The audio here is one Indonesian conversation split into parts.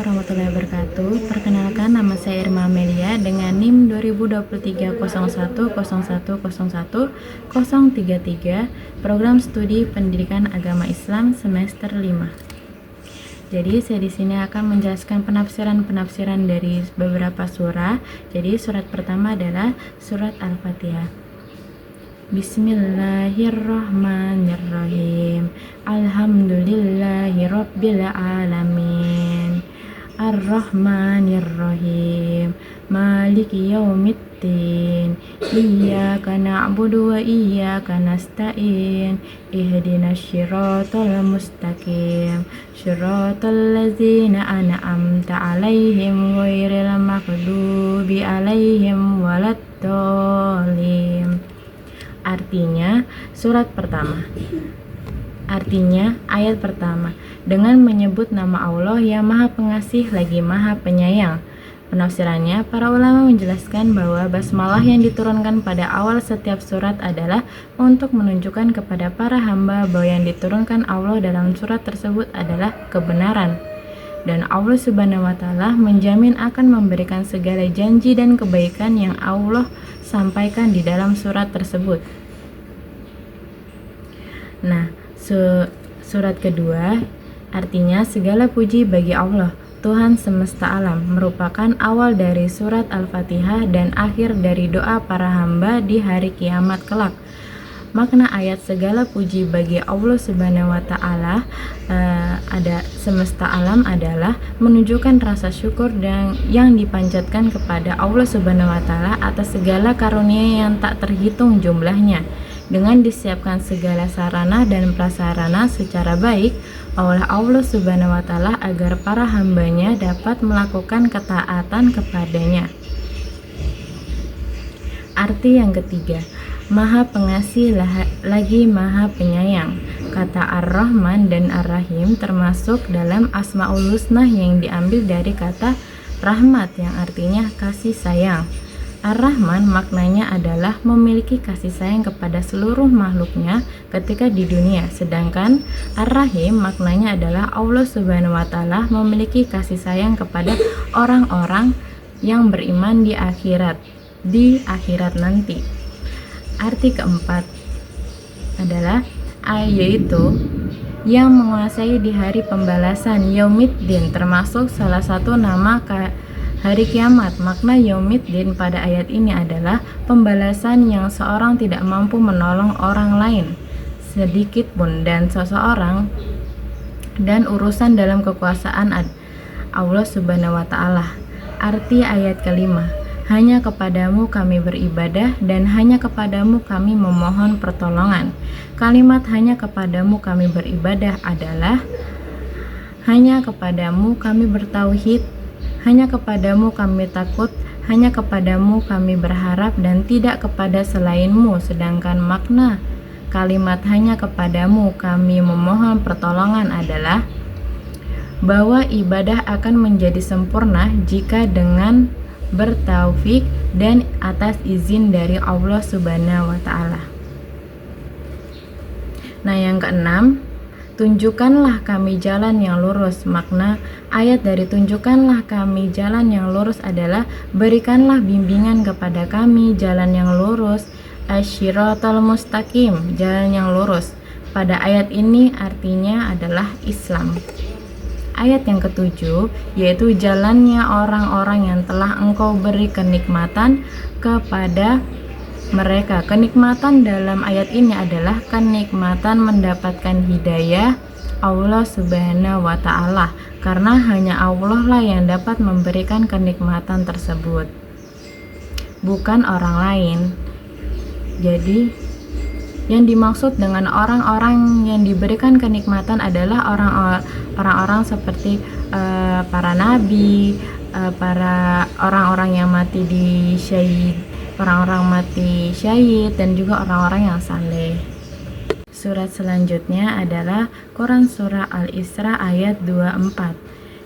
warahmatullahi wabarakatuh. Perkenalkan, nama saya Irma Amelia dengan NIM 2023 Program Studi Pendidikan Agama Islam semester 5. Jadi saya di sini akan menjelaskan penafsiran dari beberapa surah. Jadi surat pertama adalah surat Al-Fatihah. Bismillahirrahmanirrahim. Alhamdulillahirabbil alamin. Ar-Rahmanirrahim. Maliki yaumiddin. Iyyaka na'budu wa iyyaka nasta'in. Ihdinas siratal mustaqim. Shiratal ladzina an'amta 'alaihim ghairil maghdubi 'alaihim waladdallin. Artinya ayat pertama dengan menyebut nama Allah yang Maha Pengasih lagi Maha Penyayang. Penafsirannya, para ulama menjelaskan bahwa basmalah yang diturunkan pada awal setiap surat adalah untuk menunjukkan kepada para hamba bahwa yang diturunkan Allah dalam surat tersebut adalah kebenaran. Dan Allah Subhanahu wa Ta'ala menjamin akan memberikan segala janji dan kebaikan yang Allah sampaikan di dalam surat tersebut. Nah, surat kedua artinya segala puji bagi Allah, Tuhan semesta alam, merupakan awal dari surat Al-Fatihah dan akhir dari doa para hamba di hari kiamat kelak. Makna ayat segala puji bagi Allah Subhanahu wa Ta'ala ada semesta alam adalah menunjukkan rasa syukur yang dipanjatkan kepada Allah Subhanahu wa Ta'ala atas segala karunia yang tak terhitung jumlahnya. Dengan disiapkan segala sarana dan prasarana secara baik oleh Allah Subhanahu wa Ta'ala agar para hambanya dapat melakukan ketaatan kepadanya. Arti yang ketiga, Maha Pengasih lagi Maha Penyayang. Kata Ar-Rahman dan Ar-Rahim termasuk dalam Asmaul Husna yang diambil dari kata rahmat yang artinya kasih sayang. Ar-Rahman maknanya adalah memiliki kasih sayang kepada seluruh makhluknya ketika di dunia. Sedangkan Ar-Rahim maknanya adalah Allah Subhanahu wa Ta'ala memiliki kasih sayang kepada orang-orang yang beriman di akhirat nanti. Arti keempat adalah yaitu yang menguasai di hari pembalasan Yaumiddin, termasuk salah satu nama hari kiamat. Makna Yaumiddin pada ayat ini adalah pembalasan yang seorang tidak mampu menolong orang lain sedikit pun dan seseorang dan urusan dalam kekuasaan Allah Subhanahu wa Ta'ala. Arti ayat kelima, hanya kepadamu kami beribadah dan hanya kepadamu kami memohon pertolongan. Kalimat hanya kepadamu kami beribadah adalah hanya kepadamu kami bertauhid, hanya kepadamu kami takut, hanya kepadamu kami berharap dan tidak kepada selainmu. Sedangkan makna kalimat hanya kepadamu kami memohon pertolongan adalah bahwa ibadah akan menjadi sempurna jika dengan bertaufik dan atas izin dari Allah Subhanahu wa Ta'ala. Nah, yang keenam, tunjukkanlah kami jalan yang lurus. Makna ayat dari tunjukkanlah kami jalan yang lurus adalah berikanlah bimbingan kepada kami jalan yang lurus, asyiratal mustaqim, jalan yang lurus. Pada ayat ini artinya adalah Islam. Ayat yang ketujuh yaitu jalannya orang-orang yang telah engkau beri kenikmatan kepada mereka. Kenikmatan dalam ayat ini adalah kenikmatan mendapatkan hidayah Allah Subhanahu wa Ta'ala, karena hanya Allah lah yang dapat memberikan kenikmatan tersebut, bukan orang lain. Jadi yang dimaksud dengan orang-orang yang diberikan kenikmatan adalah orang-orang seperti para nabi, para orang-orang yang mati di syahid, orang-orang mati syahid, dan juga orang-orang yang saleh. Surat selanjutnya adalah Quran Surah Al-Isra ayat 24.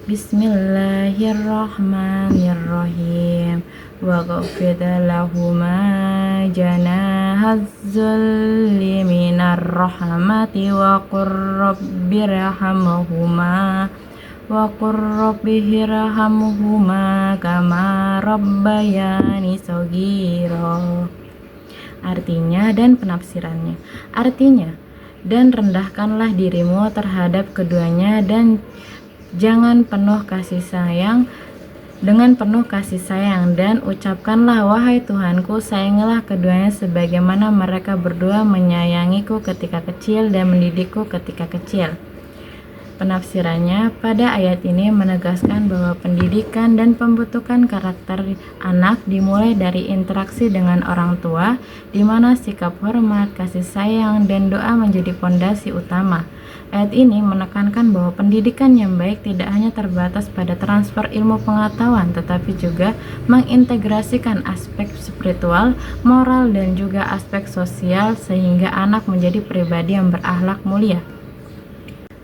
Bismillahirrahmanirrahim. Waghfir lahuma janahazzulli minar rahmati wa qur rabbirhamhuma wa qur rabbirhamhuma kama rabbayani shaghira. Artinya dan penafsirannya. Artinya, dan rendahkanlah dirimu terhadap keduanya dan jangan penuh kasih sayang dengan penuh kasih sayang, dan ucapkanlah, wahai Tuhanku, sayangilah keduanya sebagaimana mereka berdua menyayangiku ketika kecil dan mendidikku ketika kecil. Penafsirannya, pada ayat ini menegaskan bahwa pendidikan dan pembentukan karakter anak dimulai dari interaksi dengan orang tua, di mana sikap hormat, kasih sayang, dan doa menjadi fondasi utama. Ayat ini menekankan bahwa pendidikan yang baik tidak hanya terbatas pada transfer ilmu pengetahuan, tetapi juga mengintegrasikan aspek spiritual, moral, dan juga aspek sosial sehingga anak menjadi pribadi yang berakhlak mulia.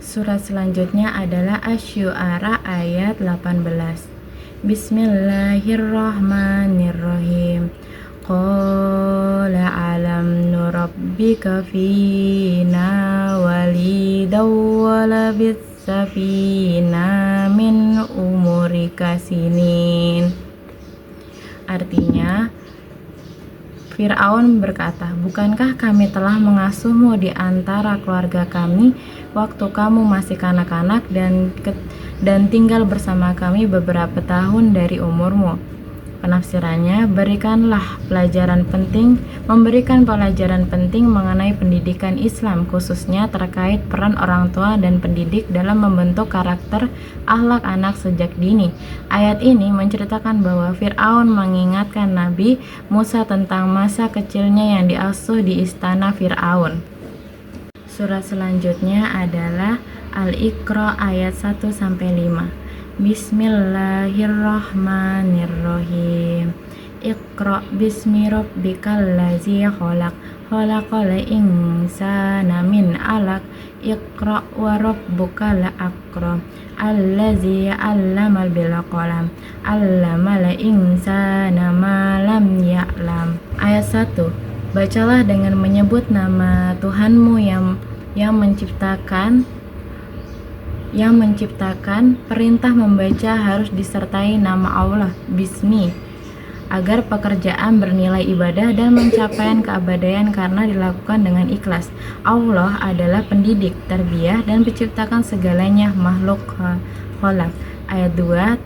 Surat selanjutnya adalah Asy-Syu'ara ayat 18. Bismillahirrahmanirrahim. Qala alam nurabbika fina walidaw wa labitsa fina min umurika sinin. Artinya, Fir'aun berkata, bukankah kami telah mengasuhmu di antara keluarga kami waktu kamu masih kanak-kanak dan tinggal bersama kami beberapa tahun dari umurmu. Penafsirannya, memberikan pelajaran penting mengenai pendidikan Islam, khususnya terkait peran orang tua dan pendidik dalam membentuk karakter akhlak anak sejak dini. Ayat ini menceritakan bahwa Fir'aun mengingatkan Nabi Musa tentang masa kecilnya yang diasuh di istana Fir'aun. Surat selanjutnya adalah Al-Iqra ayat 1-5. Bismillahirrahmanirrahim. Iqra bismi rabbikal ladzi khalaq, khalaqal insana min 'alaq. Iqra wa rabbukal akram, allazi 'allama bil qalam, 'allamal insana ma lam ya'lam. Ayat 1. Bacalah dengan menyebut nama Tuhanmu yang menciptakan. Perintah membaca harus disertai nama Allah, bismi, agar pekerjaan bernilai ibadah dan mencapai keabadian karena dilakukan dengan ikhlas. Allah adalah pendidik, tarbiyah, dan penciptakan segalanya makhluk khalaq. Ayat 2,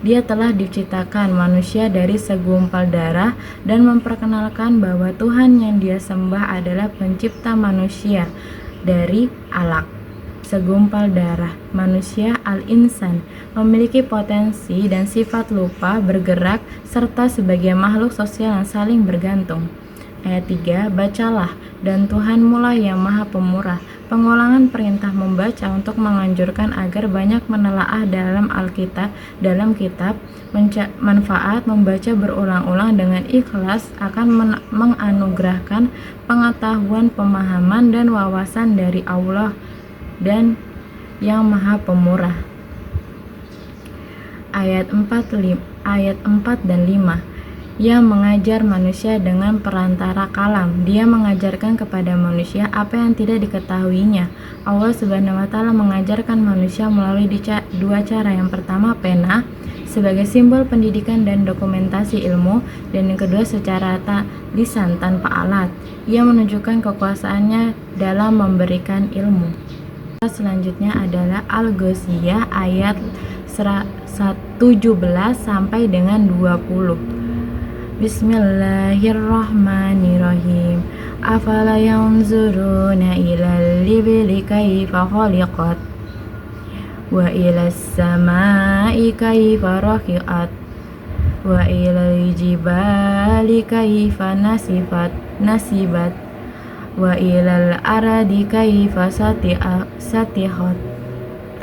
Dia telah diciptakan manusia dari segumpal darah dan memperkenalkan bahwa Tuhan yang dia sembah adalah pencipta manusia dari alaq, segumpal darah. Manusia al-insan memiliki potensi dan sifat lupa, bergerak, serta sebagai makhluk sosial yang saling bergantung. Ayat 3, bacalah, dan Tuhanmu lah yang maha pemurah. Pengulangan perintah membaca untuk menganjurkan agar banyak menelaah dalam kitab. Manfaat membaca berulang-ulang dengan ikhlas akan menganugerahkan pengetahuan, pemahaman, dan wawasan dari Allah dan yang maha pemurah. Ayat 4 dan 5. Yang mengajar manusia dengan perantara kalam. Dia mengajarkan kepada manusia apa yang tidak diketahuinya. Allah Subhanahu wa Ta'ala mengajarkan manusia melalui dua cara. Yang pertama, pena sebagai simbol pendidikan dan dokumentasi ilmu, dan yang kedua secara lisan tanpa alat. Ia menunjukkan kekuasaannya dalam memberikan ilmu. Selanjutnya adalah Al-Ghasyiyah ayat 17 sampai dengan 20. Bismillahirrahmanirrahim. Afala yanzuruna ilal libili kaifa khuliqat wa ilas samai kaifa rafi'at wa ilal jibali kaifa nasibat wa ilal aradi kaifa satihat.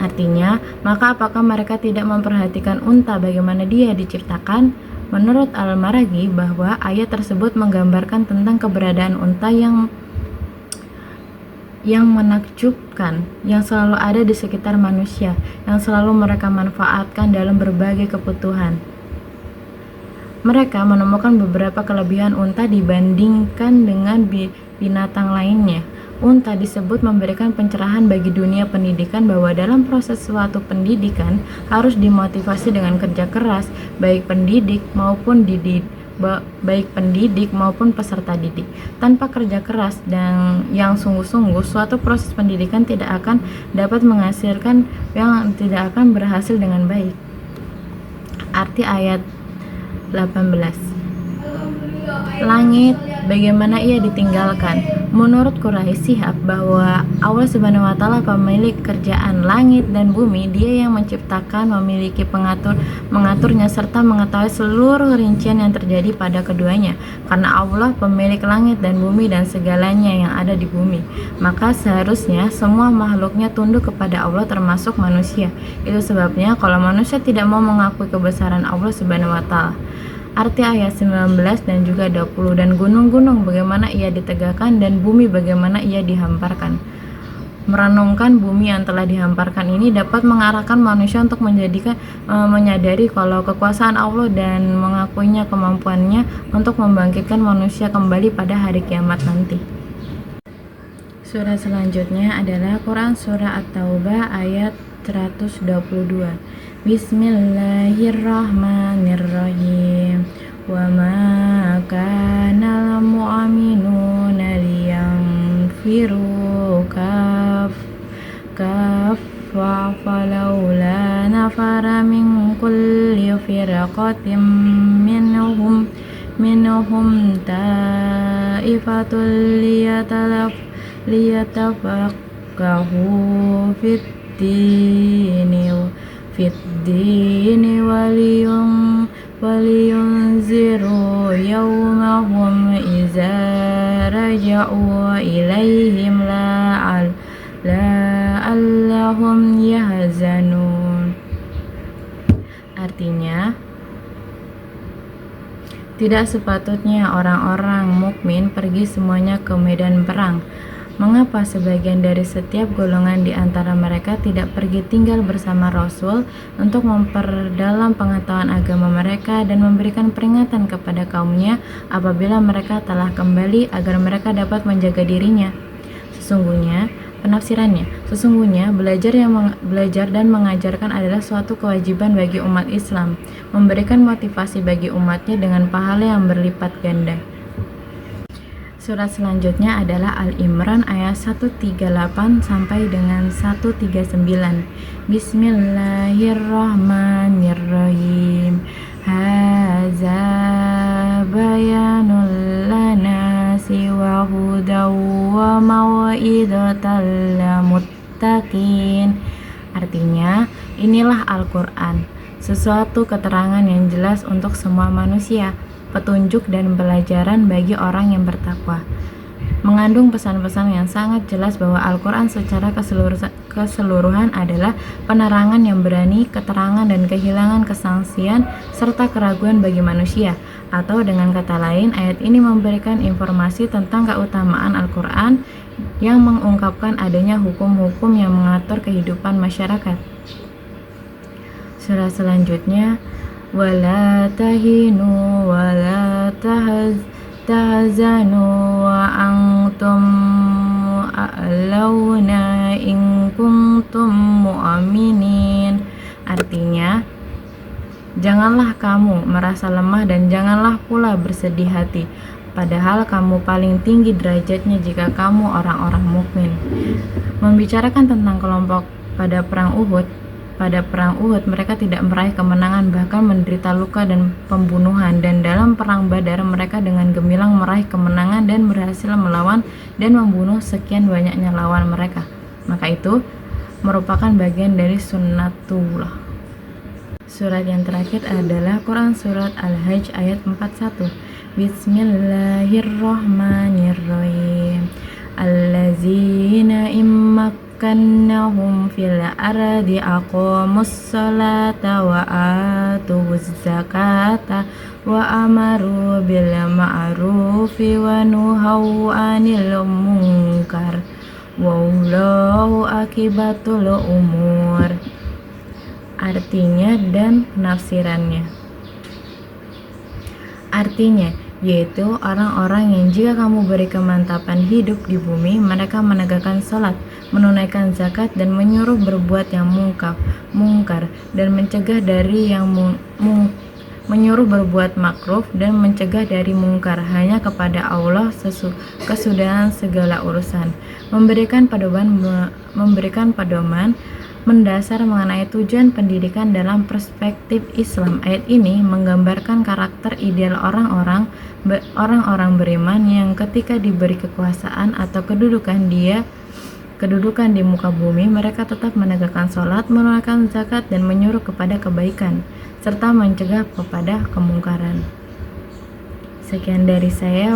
Artinya, maka apakah mereka tidak memperhatikan unta bagaimana dia diciptakan? Menurut Al-Maraghi, bahwa ayat tersebut menggambarkan tentang keberadaan unta yang menakjubkan, yang selalu ada di sekitar manusia, yang selalu mereka manfaatkan dalam berbagai kebutuhan. Mereka menemukan beberapa kelebihan unta dibandingkan dengan binatang lainnya. Unta disebut memberikan pencerahan bagi dunia pendidikan bahwa dalam proses suatu pendidikan harus dimotivasi dengan kerja keras, baik pendidik maupun peserta didik. Tanpa kerja keras dan yang sungguh-sungguh, suatu proses pendidikan tidak akan dapat menghasilkan yang tidak akan berhasil dengan baik. Arti ayat 18. Langit, bagaimana ia ditinggalkan? Menurut Quraisy Shihab bahwa Allah Subhanahu wa Ta'ala pemilik kerjaan langit dan bumi, Dia yang menciptakan, memiliki mengaturnya serta mengetahui seluruh rincian yang terjadi pada keduanya. Karena Allah pemilik langit dan bumi dan segalanya yang ada di bumi, maka seharusnya semua makhluknya tunduk kepada Allah termasuk manusia. Itu sebabnya kalau manusia tidak mau mengakui kebesaran Allah Subhanahu wa Ta'ala. Arti ayat 19 dan juga 20. Dan gunung-gunung bagaimana ia ditegakkan dan bumi bagaimana ia dihamparkan. Merenungkan bumi yang telah dihamparkan ini dapat mengarahkan manusia untuk menyadari kalau kekuasaan Allah dan mengakuinya kemampuannya untuk membangkitkan manusia kembali pada hari kiamat nanti. Surah selanjutnya adalah Quran Surah At-Taubah ayat 122. Bismillahirrahmanirrahim. Wa ma kana lil mu'minuna liyanfiru kaffa falawla nafara min kulli firqatin minhum ta'ifatul liyatafaqahu fid dini waliyunziru yawmahum iza raja'u ilaihim la'allahum yahzanun. Artinya, tidak sepatutnya orang-orang mukmin pergi semuanya ke medan perang. Mengapa sebagian dari setiap golongan di antara mereka tidak pergi tinggal bersama Rasul untuk memperdalam pengetahuan agama mereka dan memberikan peringatan kepada kaumnya apabila mereka telah kembali agar mereka dapat menjaga dirinya? Sesungguhnya belajar dan mengajarkan adalah suatu kewajiban bagi umat Islam, memberikan motivasi bagi umatnya dengan pahala yang berlipat ganda. Surat selanjutnya adalah Al-Imran ayat 138 sampai dengan 139. Bismillahirrahmanirrahim. Haza bayanul lanasi wa hudaw wa mau'izatal muttaqin. Artinya, inilah Al-Quran, sesuatu keterangan yang jelas untuk semua manusia, petunjuk dan pelajaran bagi orang yang bertakwa. Mengandung pesan-pesan yang sangat jelas bahwa Al-Quran secara keseluruhan adalah penerangan yang berani, keterangan dan kehilangan kesangsian serta keraguan bagi manusia. Atau dengan kata lain, ayat ini memberikan informasi tentang keutamaan Al-Quran yang mengungkapkan adanya hukum-hukum yang mengatur kehidupan masyarakat. Surah selanjutnya, wala tahinu wala tahzanu wa antum a'launa in kuntum mu'minin. Artinya, janganlah kamu merasa lemah dan janganlah pula bersedih hati, padahal kamu paling tinggi derajatnya jika kamu orang-orang mukmin. Membicarakan tentang kelompok pada perang Uhud, mereka tidak meraih kemenangan, bahkan menderita luka dan pembunuhan. Dan dalam perang Badar, mereka dengan gemilang meraih kemenangan dan berhasil melawan dan membunuh sekian banyaknya lawan mereka. Maka itu merupakan bagian dari sunnatullah. Surat yang terakhir adalah Quran Surat Al-Hajj ayat 41. Bismillahirrahmanirrahim. Allazina kannahum fil ardi aqamus salata wa atuz zakata wa amaru bil ma'rufi wa nuhaw 'anil munkar wallahu akibatul umur. Artinya dan penafsirannya. Artinya, yaitu orang-orang yang jika kamu beri kemantapan hidup di bumi, mereka menegakkan sholat, menunaikan zakat, dan menyuruh berbuat yang mungkar, dan mencegah dari yang menyuruh berbuat makruh dan mencegah dari mungkar hanya kepada Allah kesudahan segala urusan. Memberikan pedoman mendasar mengenai tujuan pendidikan dalam perspektif Islam. Ayat ini menggambarkan karakter ideal orang-orang beriman yang ketika diberi kekuasaan atau kedudukan di muka bumi, mereka tetap menegakkan sholat, menunaikan zakat, dan menyuruh kepada kebaikan, serta mencegah kepada kemungkaran. Sekian dari saya.